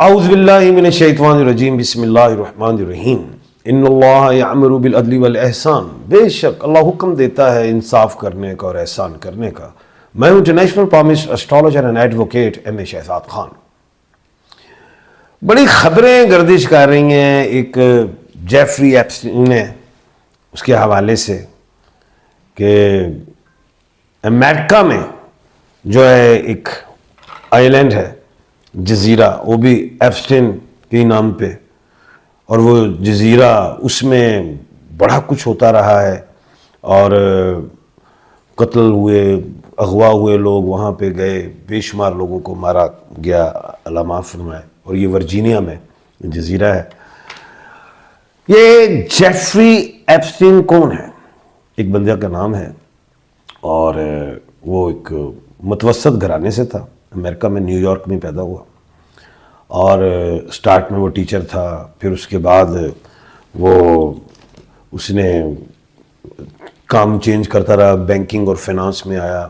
اعوذ باللہ من الشیطان الرجیم بسم اللہ الرحمن الرحیم ان اللہ یأمر بالعدل والاحسان. بے شک اللہ حکم دیتا ہے انصاف کرنے کا اور احسان کرنے کا. میں ہوں international promised astrologer and advocate M A Shahzad Khan. بڑی خبریں گردش کر رہی ہیں ایک جیفری ایپسٹین ہے اس کے حوالے سے کہ امریکہ میں جو ہے ایک آئی لینڈ ہے جزیرہ، وہ بھی ایپسٹین کے نام پہ، اور وہ جزیرہ اس میں بڑا کچھ ہوتا رہا ہے اور قتل ہوئے، اغوا ہوئے، لوگ وہاں پہ گئے، بے شمار لوگوں کو مارا گیا، اللہ معاف فرمائے. اور یہ ورجینیا میں جزیرہ ہے. یہ جیفری ایپسٹین کون ہے؟ ایک بندے کا نام ہے اور وہ ایک متوسط گھرانے سے تھا، امریکہ میں نیو یارک میں پیدا ہوا، اور سٹارٹ میں وہ ٹیچر تھا. پھر اس کے بعد اس نے کام چینج کرتا رہا، بینکنگ اور فائنانس میں آیا،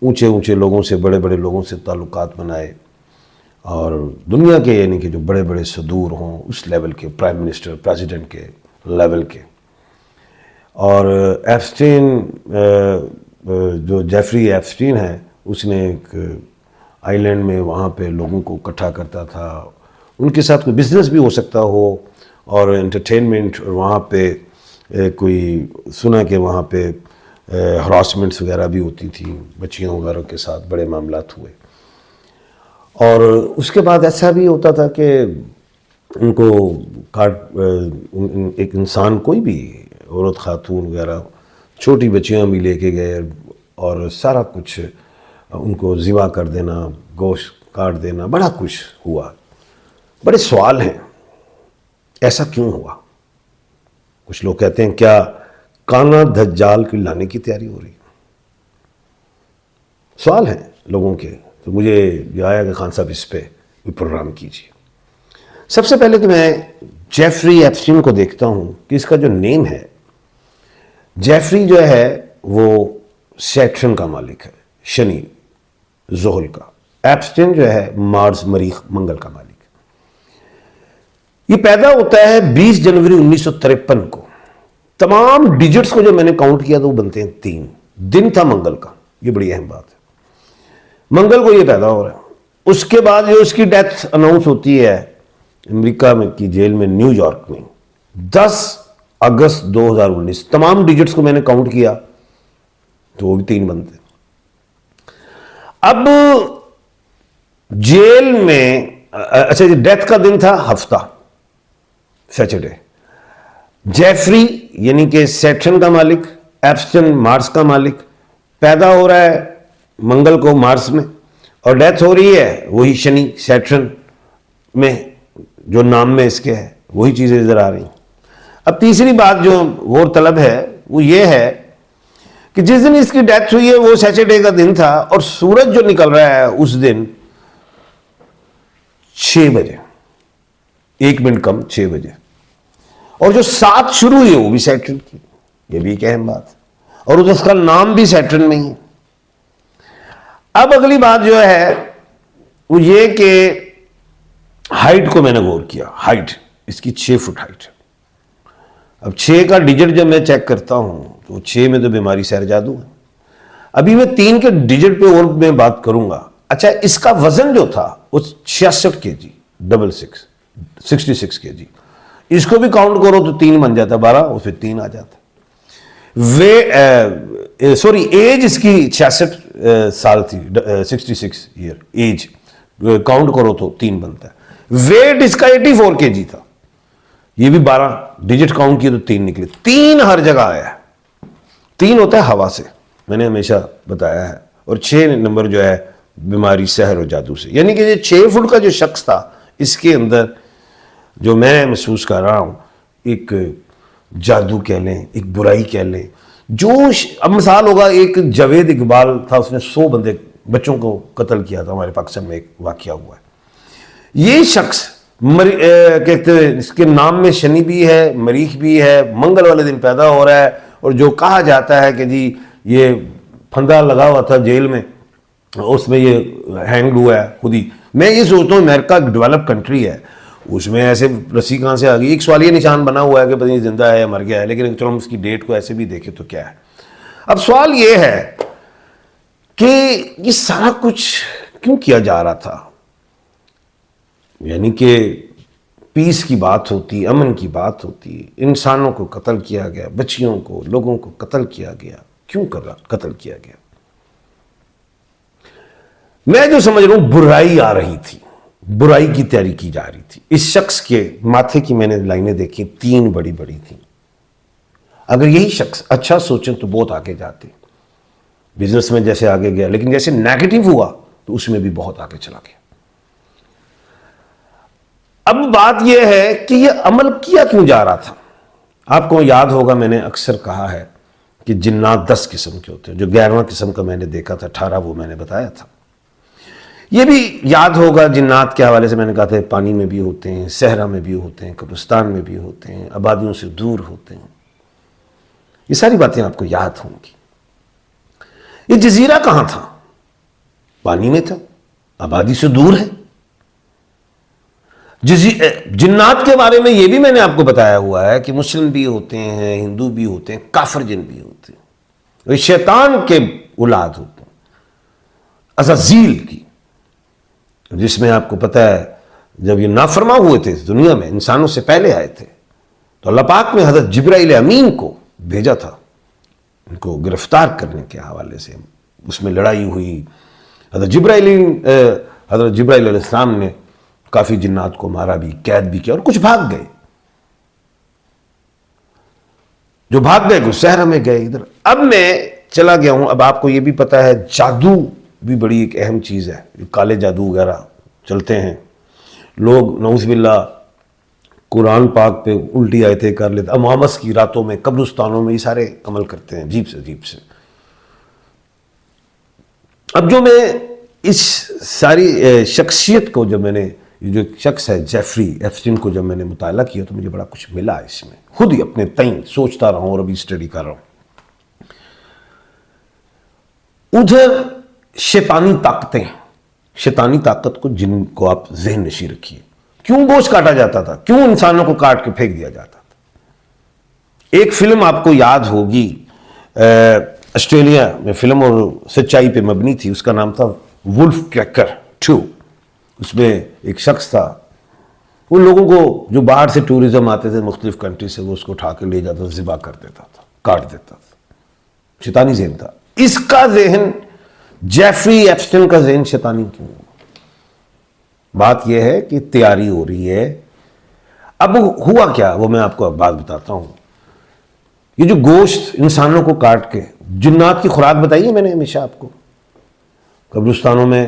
اونچے اونچے لوگوں سے، بڑے بڑے لوگوں سے تعلقات بنائے، اور دنیا کے یعنی کہ جو بڑے بڑے صدور ہوں اس لیول کے، پرائم منسٹر، پریزیڈنٹ کے لیول کے. اور ایپسٹین جو جیفری ایپسٹین ہے اس نے ایک آئی لینڈ میں وہاں پہ لوگوں کو اکٹھا کرتا تھا. ان کے ساتھ کوئی بزنس بھی ہو سکتا ہو اور انٹرٹینمنٹ، اور وہاں پہ کوئی سنا کہ وہاں پہ ہراسمنٹس وغیرہ بھی ہوتی تھیں بچیوں وغیرہ کے ساتھ، بڑے معاملات ہوئے. اور اس کے بعد ایسا بھی ہوتا تھا کہ ان کو ایک انسان، کوئی بھی عورت، خاتون وغیرہ، چھوٹی بچیاں بھی لے کے گئے اور سارا کچھ ان کو ذبح کر دینا، گوشت کاٹ دینا، بڑا کچھ ہوا. بڑے سوال ہیں ایسا کیوں ہوا؟ کچھ لوگ کہتے ہیں کیا کانا دجال کی لانے کی تیاری ہو رہی؟ سوال ہیں لوگوں کے. تو مجھے یہ آیا کہ خان صاحب اس پہ بھی پروگرام کیجیے. سب سے پہلے کہ میں جیفری ایپسٹین کو دیکھتا ہوں کہ اس کا جو نیم ہے، جیفری جو ہے وہ سیٹرن کا مالک ہے، شنی زحل کا. ایپسٹین جو ہے مارس، مریخ، منگل کا مالک. یہ پیدا ہوتا ہے 20 جنوری 1953 کو. تمام ڈیجٹس کو جو میں نے کاؤنٹ کیا تو وہ بنتے ہیں 3. دن تھا منگل کا، یہ بڑی اہم بات ہے. منگل کو یہ پیدا ہو رہا ہے. اس کے بعد جو اس کی ڈیتھ اناؤنس ہوتی ہے امریکہ میں کی جیل میں نیو یارک میں 10 اگست 2019. تمام ڈیجٹس کو میں نے کاؤنٹ کیا تو وہ بھی 3 بنتے. اب جیل میں اچھا جی، ڈیتھ کا دن تھا ہفتہ، سیچرڈے. جیفری یعنی کہ سیٹرن کا مالک، ایپسٹین مارس کا مالک، پیدا ہو رہا ہے منگل کو مارس میں، اور ڈیتھ ہو رہی ہے وہی شنی سیٹرن میں، جو نام میں اس کے ہے وہی چیزیں نظر آ رہی ہیں. اب تیسری بات جو غور طلب ہے وہ یہ ہے کہ جس دن اس کی ڈیتھ ہوئی ہے وہ سیچرڈے کا دن تھا، اور سورج جو نکل رہا ہے اس دن 6 بجے، 1 منٹ کم 6 بجے، اور جو 7 شروع ہوئی ہے وہ بھی سیٹرن کی. یہ بھی ایک اہم بات ہے، اور اس کا نام بھی سیٹرن میں ہی ہے. اب اگلی بات جو ہے وہ یہ کہ ہائٹ کو میں نے غور کیا. ہائٹ اس کی 6 فٹ ہائٹ ہے. اب 6 کا ڈیجٹ جب میں چیک کرتا ہوں تو 6 میں تو بیماری سیر جادو ہے. ابھی میں 3 کے ڈیجٹ پہ اور میں بات کروں گا. اچھا، اس کا وزن جو تھا وہ 66 kg، 66 kg. اس کو بھی کاؤنٹ کرو تو 3 بن جاتا، 12 اور پھر 3 آ جاتا. ایج اس کی 66 سال تھی، 66 ایئر ایج. کاؤنٹ کرو تو 3 بنتا ہے. ویٹ اس کا 84 kg تھا. یہ بھی 12 ڈیجٹ کاؤنٹ کیے تو 3 نکلے. 3 ہر جگہ آیا ہے. 3 ہوتا ہے ہوا سے، میں نے ہمیشہ بتایا ہے، اور 6 نمبر جو ہے بیماری، سحر اور جادو سے. یعنی کہ یہ 6 فٹ کا جو شخص تھا اس کے اندر جو میں محسوس کر رہا ہوں، ایک جادو کہہ لیں، ایک برائی کہہ لیں. اب مثال ہوگا، ایک جاوید اقبال تھا، اس نے 100 بچوں کو قتل کیا تھا. ہمارے پاکستان میں ایک واقعہ ہوا ہے. یہ شخص کہتے ہیں اس کے نام میں شنی بھی ہے، مریخ بھی ہے، منگل والے دن پیدا ہو رہا ہے. اور جو کہا جاتا ہے کہ جی یہ پھندا لگا ہوا تھا جیل میں، اس میں یہ ہینگڈ ہوا ہے خود ہی. میں یہ سوچتا ہوں امریکہ ایک ڈیولپ کنٹری ہے, اس میں ایسے رسی کہاں سے آ گئی, ایک سوالیہ نشان بنا ہوا ہے کہ پتہ نہیں زندہ ہے یا مر گیا ہے, لیکن چلو ہم اس کی ڈیٹ کو ایسے بھی دیکھیں تو کیا ہے. اب سوال یہ ہے کہ یہ سارا کچھ کیوں کیا جا رہا تھا؟ یعنی کہ پیس کی بات ہوتی, امن کی بات ہوتی, انسانوں کو قتل کیا گیا, بچیوں کو, لوگوں کو قتل کیا گیا, کیوں قتل کیا گیا؟ میں جو سمجھ رہا ہوں برائی آ رہی تھی, برائی کی تیاری کی جا رہی تھی. اس شخص کے ماتھے کی میں نے لائنیں دیکھی, 3 بڑی بڑی تھیں. اگر یہی شخص اچھا سوچیں تو بہت آگے جاتے, بزنس میں جیسے آگے گیا, لیکن جیسے نیگیٹو ہوا تو اس میں بھی بہت آگے چلا گیا. اب بات یہ ہے کہ یہ عمل کیا کیوں جا رہا تھا؟ آپ کو یاد ہوگا میں نے اکثر کہا ہے کہ جنات 10 قسم کے ہوتے ہیں. جو 11واں قسم کا میں نے دیکھا تھا, 18 وہ میں نے بتایا تھا. یہ بھی یاد ہوگا جنات کے حوالے سے میں نے کہا تھا پانی میں بھی ہوتے ہیں, صحرا میں بھی ہوتے ہیں, قبرستان میں بھی ہوتے ہیں, آبادیوں سے دور ہوتے ہیں. یہ ساری باتیں آپ کو یاد ہوں گی. یہ جزیرہ کہاں تھا؟ پانی میں تھا, آبادی سے دور ہے. جنات کے بارے میں یہ بھی میں نے آپ کو بتایا ہوا ہے کہ مسلم بھی ہوتے ہیں, ہندو بھی ہوتے ہیں, کافر جن بھی ہوتے ہیں, وہ شیطان کے اولاد ہوتے ہیں, عزازیل کی, جس میں آپ کو پتہ ہے جب یہ نافرما ہوئے تھے دنیا میں, انسانوں سے پہلے آئے تھے, تو اللہ پاک نے حضرت جبرائیل امین کو بھیجا تھا ان کو گرفتار کرنے کے حوالے سے. اس میں لڑائی ہوئی, حضرت جبرائیل علیہ السلام نے کافی جنات کو مارا بھی, قید بھی کیا, اور کچھ بھاگ گئے. جو بھاگ گئے وہ صحرا میں گئے ادھر. اب میں چلا گیا ہوں, اب آپ کو یہ بھی پتا ہے جادو بھی بڑی ایک اہم چیز ہے, کالے جادو وغیرہ چلتے ہیں. لوگ نعوذ باللہ قرآن پاک پہ الٹی آیتیں کر لیتے, امامس کی راتوں میں قبرستانوں میں یہ سارے عمل کرتے ہیں عجیب سے عجیب سے. اب جو میں اس ساری شخصیت کو, جب میں نے جو شخص ہے جیفری ایپسٹین کو جب میں نے مطالعہ کیا تو مجھے بڑا کچھ ملا اس میں, خود ہی اپنے تئیں سوچتا رہا ہوں اور ابھی اسٹڈی کر رہا ہوں. ادھر شیطانی طاقتیں, شیطانی طاقت کو, جن کو آپ ذہن نشیں رکھیے, کیوں گوشت کاٹا جاتا تھا, کیوں انسانوں کو کاٹ کے پھینک دیا جاتا تھا. ایک فلم آپ کو یاد ہوگی, آسٹریلیا میں فلم اور سچائی پہ مبنی تھی, اس کا نام تھا وولف کریکر 2. اس میں ایک شخص تھا, ان لوگوں کو جو باہر سے ٹورزم آتے تھے مختلف کنٹری سے, وہ اس کو اٹھا کے لے جاتا تھا, ذبح کر دیتا تھا, کاٹ دیتا تھا. شیطانی ذہن تھا. اس کا ذہن, جیفری ایپسٹین کا ذہن شیطانی کیوں؟ بات یہ ہے کہ تیاری ہو رہی ہے. اب ہوا کیا وہ میں آپ کو بات بتاتا ہوں. یہ جو گوشت انسانوں کو کاٹ کے, جنات کی خوراک بتائی ہے میں نے ہمیشہ آپ کو, قبرستانوں میں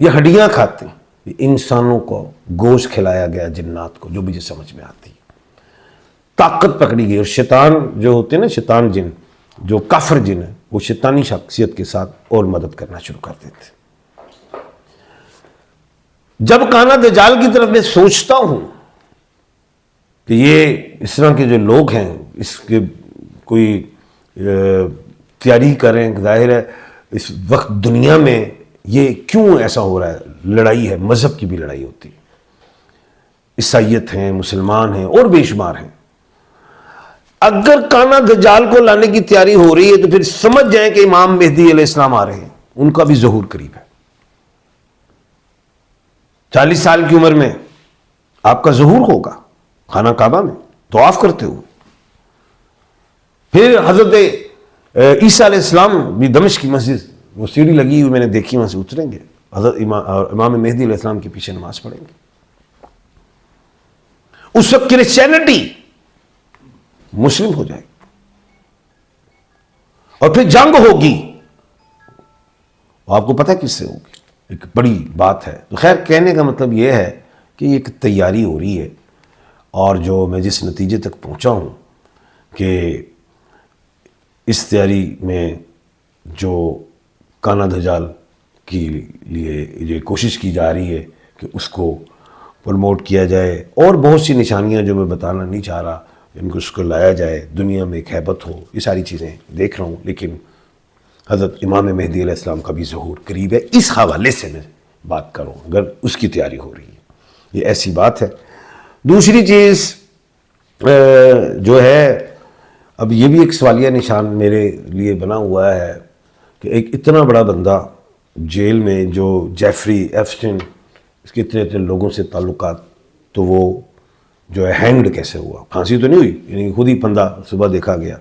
یہ ہڈیاں کھاتے ہیں. یہ انسانوں کو گوشت کھلایا گیا جنات کو, جو بھی سمجھ میں آتی ہے. طاقت پکڑی گئی, اور شیطان جو ہوتے ہیں نا, شیطان جن, جو کافر جن ہے, وہ شیطانی شخصیت کے ساتھ اور مدد کرنا شروع کر دیتے. جب کانا دجال کی طرف میں سوچتا ہوں کہ یہ اس طرح کے جو لوگ ہیں, اس کے کوئی تیاری کریں, ظاہر ہے اس وقت دنیا میں یہ کیوں ایسا ہو رہا ہے. لڑائی ہے, مذہب کی بھی لڑائی ہوتی ہے, عیسائیت ہیں, مسلمان ہیں, اور بے شمار ہیں. اگر کانا دجال کو لانے کی تیاری ہو رہی ہے تو پھر سمجھ جائیں کہ امام مہدی علیہ السلام آ رہے ہیں, ان کا بھی ظہور قریب ہے. 40 سال کی عمر میں آپ کا ظہور ہوگا خانہ کعبہ میں طواف کرتے ہوئے. پھر حضرت عیسیٰ علیہ السلام بھی دمشق کی مسجد, وہ سیڑھی لگی ہوئی میں نے دیکھی, وہاں سے اتریں گے, حضرت امام مہدی علیہ السلام کے پیچھے نماز پڑھیں گے. اس وقت کرسچینٹی مسلم ہو جائے گی, اور پھر جنگ ہوگی. آپ کو پتہ کس سے ہوگی, ایک بڑی بات ہے. تو خیر, کہنے کا مطلب یہ ہے کہ ایک تیاری ہو رہی ہے, اور جو میں جس نتیجے تک پہنچا ہوں کہ اس تیاری میں جو کانا دجال کے لیے یہ کوشش کی جا رہی ہے کہ اس کو پروموٹ کیا جائے, اور بہت سی نشانیاں جو میں بتانا نہیں چاہ رہا, ان کو اس کو لایا جائے, دنیا میں ایک ہیبت ہو, یہ ساری چیزیں دیکھ رہا ہوں. لیکن حضرت امام مہدی علیہ السلام کا بھی ظہور قریب ہے. اس حوالے سے بات کروں اگر اس کی تیاری ہو رہی ہے. یہ ایسی بات ہے. دوسری چیز جو ہے، اب یہ بھی ایک سوالیہ نشان میرے لیے بنا ہوا ہے کہ ایک اتنا بڑا بندہ جیل میں جو جیفری ایپسٹین، اس کے اتنے لوگوں سے تعلقات، تو وہ جو ہے ہینگڈ کیسے ہوا؟ پھانسی تو نہیں ہوئی، یعنی خود ہی پندہ صبح دیکھا گیا.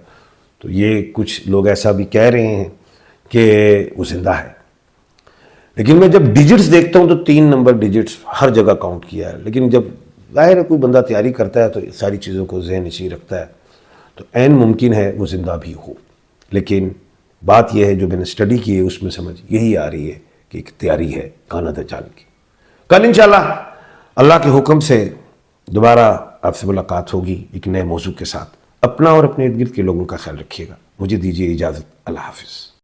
تو یہ کچھ لوگ ایسا بھی کہہ رہے ہیں کہ وہ زندہ ہے. لیکن میں جب ڈیجٹس دیکھتا ہوں تو 3 نمبر ڈیجٹس ہر جگہ کاؤنٹ کیا ہے. لیکن جب ظاہر ہے کوئی بندہ تیاری کرتا ہے تو ساری چیزوں کو ذہن نشین رکھتا ہے، تو عین ممکن ہے وہ زندہ بھی ہو. لیکن بات یہ ہے جو میں نے اسٹڈی کی ہے اس میں سمجھ یہی آ رہی ہے کہ ایک تیاری ہے کانا دجال کی. کل انشاءاللہ اللہ کے حکم سے دوبارہ آپ سے ملاقات ہوگی ایک نئے موضوع کے ساتھ. اپنا اور اپنے ارد گرد کے لوگوں کا خیال رکھیے گا. مجھے دیجیے اجازت. اللہ حافظ.